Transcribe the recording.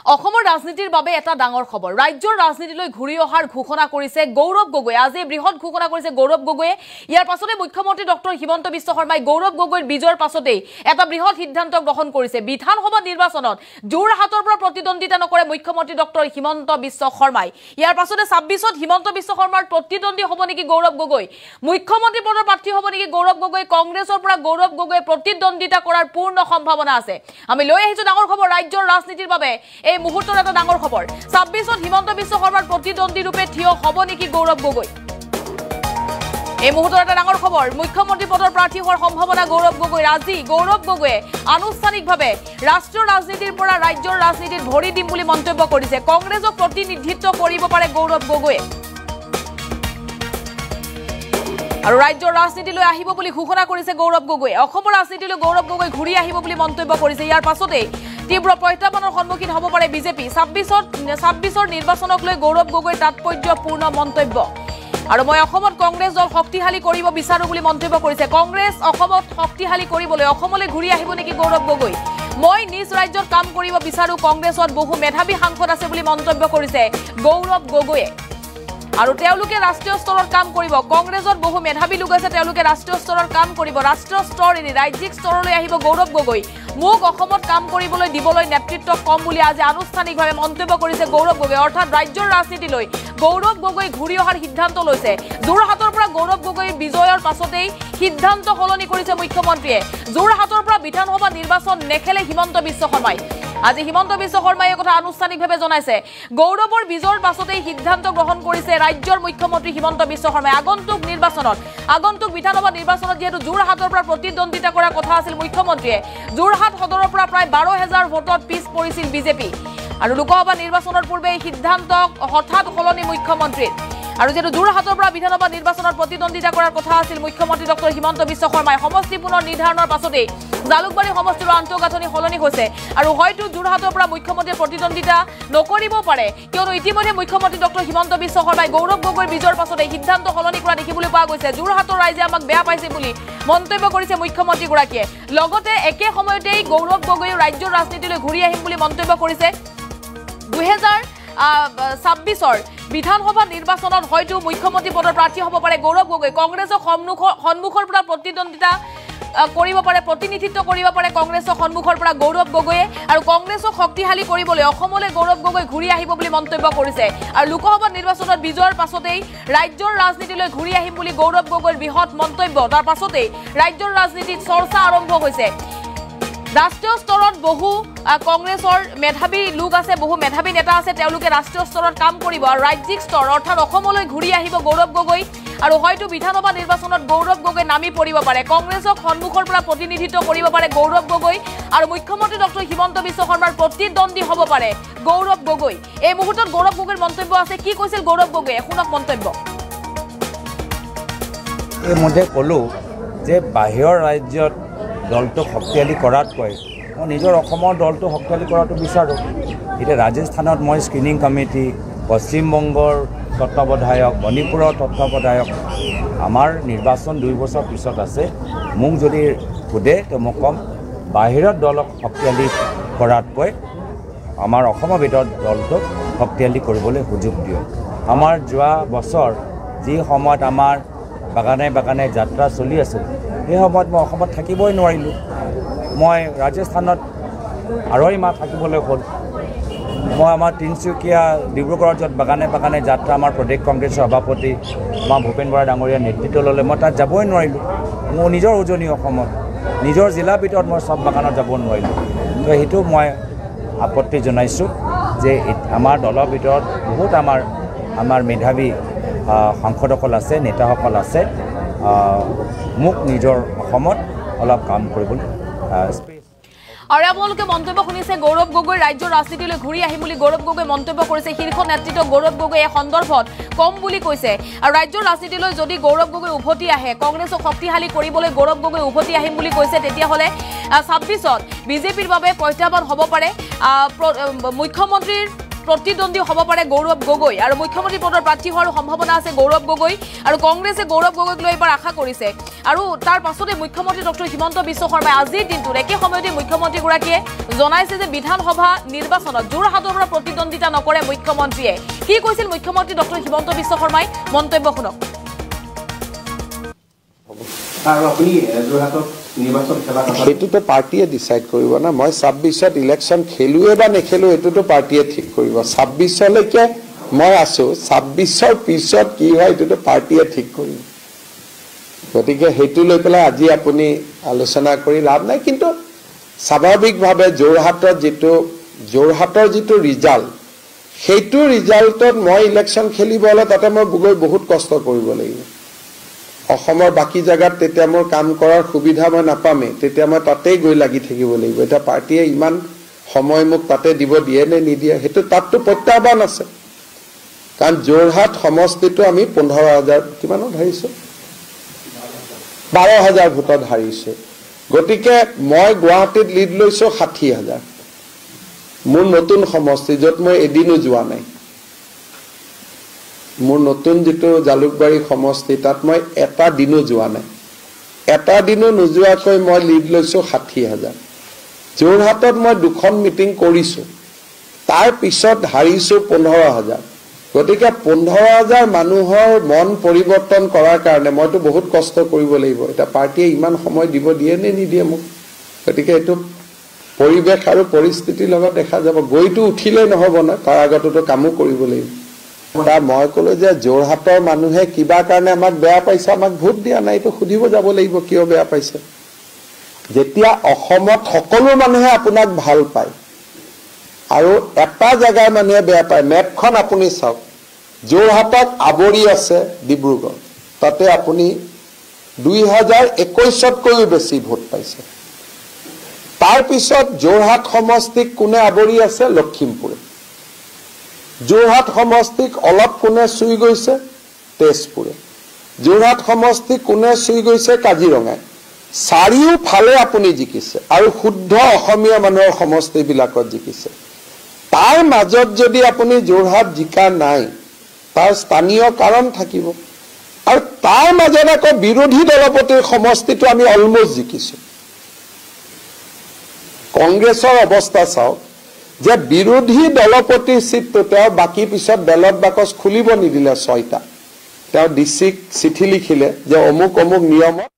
অসমৰ ৰাজনীতিৰ বাবে এটা ডাঙৰ খবৰ ৰাজ্যৰ ৰাজনীতিলৈ ঘূৰি অহাৰ ঘোষণা কৰিছে গৌৰৱ গগৈ আজি বৃহৎ ঘোষণা কৰিছে গৌৰৱ গগৈয়ে ইয়াৰ পাছতে মুখ্যমন্ত্ৰী ডক্টৰ হিমন্ত বিশ্ব শৰ্মাই গৌৰৱ গগৈৰ বিজয়ৰ পাছতে এটা বৃহৎ সিদ্ধান্ত গ্ৰহণ কৰিছে বিধানসভা নিৰ্বাচনত যোৰহাটৰ পৰা প্ৰতিদ্বন্দ্বিতা নকৰে মুখ্যমন্ত্ৰী ডক্টৰ হিমন্ত বিশ্ব শৰ্মাই ইয়াৰ পাছতে 26ত হিমন্ত বিশ্ব শৰ্মাৰ প্ৰতিদ্বন্দ্বী হ'ব নেকি গৌৰৱ গগৈ মুখ্যমন্ত্ৰী পদৰ প্ৰাৰ্থী হ'ব নেকি গৌৰৱ গগৈ কংগ্ৰেছৰ পৰা গৌৰৱ গগৈ প্ৰতিদ্বন্দ্বিতা কৰাৰ পূৰ্ণ সম্ভাৱনা আছে আমি লৈ আহিছো ডাঙৰ খবৰ ৰাজ্যৰ ৰাজনীতিৰ বাবে এই মুহূৰ্তৰ এটা ডাঙৰ খবৰ 26ত হিমন্ত বিশ্ব শৰ্মাৰ প্ৰতিদ্বন্দ্বী ৰূপে থিয় হ'ব নেকি গৌৰৱ গগৈ এই মুহূৰ্তৰ এটা ডাঙৰ খবৰ মুখ্যমন্ত্ৰী পদৰ প্ৰাৰ্থী হোৱাৰ সম্ভাৱনা গৌৰৱ গগৈ আজি গৌৰৱ গগৈয়ে আনুষ্ঠানিকভাৱে ৰাষ্ট্ৰীয় ৰাজনীতিৰ পৰা ৰাজ্যৰ ৰাজনীতিত ভৰি দিম বুলি মন্তব্য কৰিছে কংগ্ৰেছক প্ৰতিনিধিত্ব কৰিব পাৰে গৌৰৱ গগৈয়ে আৰু ৰাজ্যৰ ৰাজনীতিলৈ আহিব বুলি ঘোষণা কৰিছে গৌৰৱ গগৈ অসমৰ ৰাজনীতিলৈ গৌৰৱ গগৈ ঘূৰি আহিব বুলি মন্তব্য কৰিছে ইয়াৰ পাছতে তীব্ৰ প্ৰত্যাহ্বানৰ সন্মুখীন হ'ব পাৰে বিজেপি 26ৰ নিৰ্বাচনক লৈ গৌৰৱ গগৈৰ তাৎপৰ্যপূৰ্ণ মন্তব্য আৰু মই অসমত কংগ্ৰেছ দল শক্তিশালী কৰিব বিচাৰো বুলি মন্তব্য কৰিছে কংগ্ৰেছ অসমত শক্তিশালী কৰিবলৈ অসমলৈ ঘূৰি আহিব নেকি গৌৰৱ গগৈ মই নিজ ৰাজ্যত কাম কৰিব বিচাৰো কংগ্ৰেছত বহু মেধাৱী সাংসদ আছে বুলি মন্তব্য কৰিছে গৌৰৱ গগৈয়ে আৰু তেওঁলোকে ৰাষ্ট্ৰীয় স্তৰত কাম কৰিব কংগ্ৰেছত বহু মেধাৱী লোক আছে তেওঁলোকে ৰাষ্ট্ৰীয় স্তৰত কাম কৰিব ৰাষ্ট্ৰীয় স্তৰ এৰি ৰাজ্যিক স্তৰলৈ আহিব গৌৰৱ গগৈ মোক অসমত কাম কৰিবলৈ দিবলৈ নেতৃত্ব কম বুলি আজি আনুষ্ঠানিকভাৱে মন্তব্য কৰিছে গৌৰৱ গগৈ অৰ্থাৎ ৰাজ্যৰ ৰাজনীতিলৈ গৌৰৱ গগৈ ঘূৰি অহাৰ সিদ্ধান্ত লৈছে যোৰহাটৰ পৰা গৌৰৱ গগৈৰ বিজয়ৰ পাছতেই সিদ্ধান্ত সলনি কৰিছে মুখ্যমন্ত্ৰীয়ে যোৰহাটৰ পৰা বিধানসভা নিৰ্বাচন নেখেলে হিমন্ত বিশ্ব শৰ্মাই আজি হিমন্ত বিশ্ব শৰ্মাই এই কথা আনুষ্ঠানিকভাৱে জনাইছে গৌৰৱৰ বিজয়ৰ পাছতেই সিদ্ধান্ত গ্ৰহণ কৰিছে ৰাজ্যৰ মুখ্যমন্ত্ৰী হিমন্ত বিশ্ব শৰ্মাই আগন্তুক বিধানসভা নিৰ্বাচনত যেহেতু যোৰহাটৰ পৰা প্ৰতিদ্বন্দ্বিতা কৰাৰ কথা আছিল মুখ্যমন্ত্ৰীয়ে যোৰহাট সদৰৰ পৰা প্ৰায় 12,000 ভোটত পিছ পৰিছিল বিজেপি আৰু লোকসভা নিৰ্বাচনৰ পূৰ্বে এই সিদ্ধান্ত হঠাৎ সলনি মুখ্যমন্ত্ৰীৰ আৰু যেহেতু যোৰহাটৰ পৰা বিধানসভা নিৰ্বাচনত প্ৰতিদ্বন্দ্বিতা কৰাৰ কথা আছিল মুখ্যমন্ত্ৰী ডক্টৰ হিমন্ত বিশ্ব শৰ্মাই সমষ্টি পুনৰ নিৰ্ধাৰণৰ পাছতেই জালুকবাৰী সমষ্টিৰ আন্তঃগাঁথনি সলনি হৈছে আৰু হয়তো যোৰহাটৰ পৰা মুখ্যমন্ত্ৰীয়ে প্ৰতিদ্বন্দ্বিতা নকৰিব পাৰে কিয়নো ইতিমধ্যে মুখ্যমন্ত্ৰী ডক্টৰ হিমন্ত বিশ্ব শৰ্মাই গৌৰৱ গগৈৰ বিজয়ৰ পাছতে সিদ্ধান্ত সলনি কৰা দেখিবলৈ পোৱা গৈছে যোৰহাটৰ ৰাইজে আমাক বেয়া পাইছে বুলি মন্তব্য কৰিছে মুখ্যমন্ত্ৰীগৰাকীয়ে লগতে একে সময়তেই গৌৰৱ গগৈয়ে ৰাজ্যৰ ৰাজনীতিলৈ ঘূৰি আহিম বুলি মন্তব্য কৰিছে 2026ৰ বিধানসভা নিৰ্বাচনত হয়তো মুখ্যমন্ত্ৰী পদৰ প্ৰাৰ্থী হ'ব পাৰে গৌৰৱ গগৈ কংগ্ৰেছৰ সন্মুখৰ পৰা প্ৰতিদ্বন্দ্বিতা কৰিব পাৰে প্ৰতিনিধিত্ব কৰিব পাৰে কংগ্ৰেছৰ সন্মুখৰ পৰা গৌৰৱ গগৈয়ে আৰু কংগ্ৰেছক শক্তিশালী কৰিবলৈ অসমলৈ গৌৰৱ গগৈ ঘূৰি আহিব বুলি মন্তব্য কৰিছে আৰু লোকসভা নিৰ্বাচনত বিজয়ৰ পাছতেই ৰাজ্যৰ ৰাজনীতিলৈ ঘূৰি আহিম বুলি গৌৰৱ গগৈৰ বৃহৎ মন্তব্য তাৰ পাছতেই ৰাজ্যৰ ৰাজনীতিত চৰ্চা আৰম্ভ হৈছে ৰাষ্ট্ৰীয় স্তৰত বহু কংগ্ৰেছৰ মেধাৱী লোক আছে বহু মেধাৱী নেতা আছে তেওঁলোকে ৰাষ্ট্ৰীয় স্তৰত কাম কৰিব আৰু ৰাজ্যিক স্তৰ অৰ্থাৎ অসমলৈ ঘূৰি আহিব গৌৰৱ গগৈ আৰু হয়তো বিধানসভা নিৰ্বাচনত গৌৰৱ গগৈ নামি পৰিব পাৰে কংগ্ৰেছক সন্মুখৰ পৰা প্ৰতিনিধিত্ব কৰিব পাৰে গৌৰৱ গগৈ আৰু মুখ্যমন্ত্ৰী ডক্টৰ হিমন্ত বিশ্ব শৰ্মাৰ প্ৰতিদ্বন্দ্বী হ'ব পাৰে গৌৰৱ গগৈ এই মুহূৰ্তত গৌৰৱ গগৈৰ মন্তব্য আছে কি কৈছিল গৌৰৱ গগৈয়ে শুনক মন্তব্য এই মধ্যে ক'লো যে বাহিৰৰ ৰাজ্যত দলটোক শক্তিশালী কৰাতকৈ মই নিজৰ অসমৰ দলটো শক্তিশালী কৰাটো বিচাৰোঁ এতিয়া ৰাজস্থানত মই স্ক্ৰিনিং কমিটি পশ্চিমবংগৰ তত্ত্বাৱধায়ক মণিপুৰৰ তত্ত্বাৱধায়ক আমাৰ নিৰ্বাচন 2 বছৰ পিছত আছে মোক যদি সোধে তো মই ক'ম বাহিৰত দলক শক্তিশালী কৰাতকৈ আমাৰ অসমৰ ভিতৰত দলটোক শক্তিশালী কৰিবলৈ সুযোগ দিয়ক আমাৰ যোৱা বছৰ যি সময়ত আমাৰ বাগানে যাত্ৰা চলি আছিল সেই সময়ত মই অসমত থাকিবই নোৱাৰিলোঁ মই ৰাজস্থানত 2.5 মাহ থাকিবলৈ হ'ল মই আমাৰ তিনিচুকীয়া ডিব্ৰুগড়ত য'ত বাগানে যাত্ৰা আমাৰ প্ৰদেশ কংগ্ৰেছৰ সভাপতি আমাৰ ভূপেন বৰা ডাঙৰীয়াৰ নেতৃত্ব ল'লে মই তাত যাবই নোৱাৰিলোঁ মোৰ নিজৰ উজনি অসমত নিজৰ জিলাৰ ভিতৰত মই চব বাগানত যাব নোৱাৰিলোঁ তো সেইটো মই আপত্তি জনাইছোঁ যে আমাৰ দলৰ ভিতৰত বহুত আমাৰ মেধাৱী সাংসদসকল আছে নেতাসকল আছে মোক নিজৰ অসমত অলপ কাম কৰিবলৈ আৰু আপোনালোকে মন্তব্য শুনিছে গৌৰৱ গগৈ ৰাজ্যৰ ৰাজনীতিলৈ ঘূৰি আহিম বুলি গৌৰৱ গগৈ মন্তব্য কৰিছে শীৰ্ষ নেতৃত্ব গৌৰৱ গগৈ এই সন্দৰ্ভত কম বুলি কৈছে আৰু ৰাজ্যৰ ৰাজনীতিলৈ যদি গৌৰৱ গগৈ উভতি আহে কংগ্ৰেছক শক্তিশালী কৰিবলৈ গৌৰৱ গগৈ উভতি আহিম বুলি কৈছে তেতিয়াহ'লে 26ত বিজেপিৰ বাবে প্ৰত্যাহ্বান হ'ব পাৰে মুখ্যমন্ত্ৰীৰ প্ৰতিদ্বন্দ্বী হ'ব পাৰে গৌৰৱ গগৈ আৰু মুখ্যমন্ত্ৰী পদৰ প্ৰাৰ্থী হোৱাৰ সম্ভাৱনা আছে গৌৰৱ গগৈ আৰু কংগ্ৰেছে গৌৰৱ গগৈক লৈ এবাৰ আশা কৰিছে আৰু তাৰ পাছতে মুখ্যমন্ত্ৰী ডক্টৰ হিমন্ত বিশ্ব শৰ্মাই আজিৰ দিনটোত একে সময়তে মুখ্যমন্ত্ৰীগৰাকীয়ে জনাইছে যে বিধানসভা নিৰ্বাচনত যোৰহাটৰ পৰা প্ৰতিদ্বন্দ্বিতা নকৰে মুখ্যমন্ত্ৰীয়ে কি কৈছিল মুখ্যমন্ত্ৰী ডক্টৰ হিমন্ত বিশ্ব শৰ্মাই মন্তব্য শুনক আৰু আপুনি যোৰহাটত নিৰ্বাচন খেলা কথা সেইটোতো পাৰ্টিয়ে ডিসাইড কৰিব না মই 26ত ইলেকশ্যন খেলুৱে বা নেখেলু এটোতো পাৰ্টিয়ে ঠিক কৰিব 26 লৈকে মই আছো 26ৰ পিছত কি হয় এটোতো পাৰ্টিয়ে ঠিক কৰিব গতিকে হেতু লৈ পেলাই আজি আপুনি আলোচনা কৰি লাভ নাই কিন্তু স্বাভাৱিকভাৱে যোৰহাটৰ যিটো ৰিজাল্ট সেইটো ৰিজাল্টত মই ইলেকশ্যন খেলিবলৈ তাতে মই গৈ বহুত কষ্ট কৰিব লাগিব অসমৰ বাকি জায়গাত তেতিয়া মোৰ কাম কৰাৰ সুবিধা মই নাপামে তেতিয়া মই তাতেই গৈ লাগি থাকিব লাগিব এটা পাৰ্টিয়ে ইমান সময় মোক তাতে দিব দিয়ে নে নিদিয়ে হেতু তাতটো প্ৰত্যাহ্বান আছে কাৰণ যোৰহাট সমষ্টিটো আমি 15000 কিমানত হাৰিছো 12000 ভোটত হাৰিছো গতিকে মই গুৱাহাটীত লিড লৈছো 60000 মোৰ নতুন সমষ্টি যত মই এদিনো যোৱা নাই মোৰ নতুন যেটো জালুকবাৰী সমষ্টি তাত মই এটা দিনো যোৱা নাই এটা দিনো নোযোৱাকৈ মই লিড লৈছো 60000 যোৰহাটত মই দুখন মিটিং কৰিছো তাৰ পিছত হাৰিছো 15000 গতিকে 15000 মানুহৰ মন পৰিৱৰ্তন কৰাৰ কাৰণে মইতো বহুত কষ্ট কৰিব লাগিব এটা পাৰ্টিয়ে ইমান সময় দিব দিয়ে নে নিদিয়ে মোক গতিকে এটো পৰিবেশ আৰু পৰিস্থিতিৰ লগত দেখা যাব গৈটো উঠিলে নহব না তাৰ আগতেতো কামো কৰিব লাগিব মই কলো যে যোৰহাটৰ মানুহে কিবা কাৰণে আমাক বেয়া পাইছে আমাক ভোট দিয়া নাই তো খুদিব যাব লাগিব কিয় বেয়া পাইছে যেতিয়া অসমত সকলো মানুহে আপোনাক ভাল পায় আৰু এটা জায়গাৰ মানুহে বেয়া পায় মেপখন আপুনি চাওক যোৰহাটত আবৰি আছে ডিব্ৰুগড় তাতে আপুনি 2021তকৈ বেছি ভোট পাইছে তাৰ পিছত যোৰহাট সমষ্টিক কোনে আবৰি আছে লখিমপুৰ যোৰহাট সমষ্টিক অলপ কোনে চুই গৈছে তেজপুৰে যোৰহাট সমষ্টি কোনে চুই গৈছে কাজিৰঙা চাৰিওফালে আপুনি জিকিছে আৰু শুদ্ধ অসমীয়া মানুহৰ সমষ্টি বিলাকত জিকিছে তাৰ মাজত যদি আপুনি যোৰহাট জিকা নাই তাৰ স্থানীয় কাৰণ থাকিব আৰু তাৰ মাজত আকৌ বিৰোধী দলপতিৰ সমষ্টিটো আমি অলমোস্ট জিকিছো কংগ্ৰেছৰ অৱস্থা চাওক যে বিৰোধী দলপতিৰ সিটটো তেওঁ বাকি পিছত বেলট বাকচ খুলিব নিদিলে 6টা তেওঁ ডিসিক চিঠি লিখিলে যে অমুক অমুক নিয়মত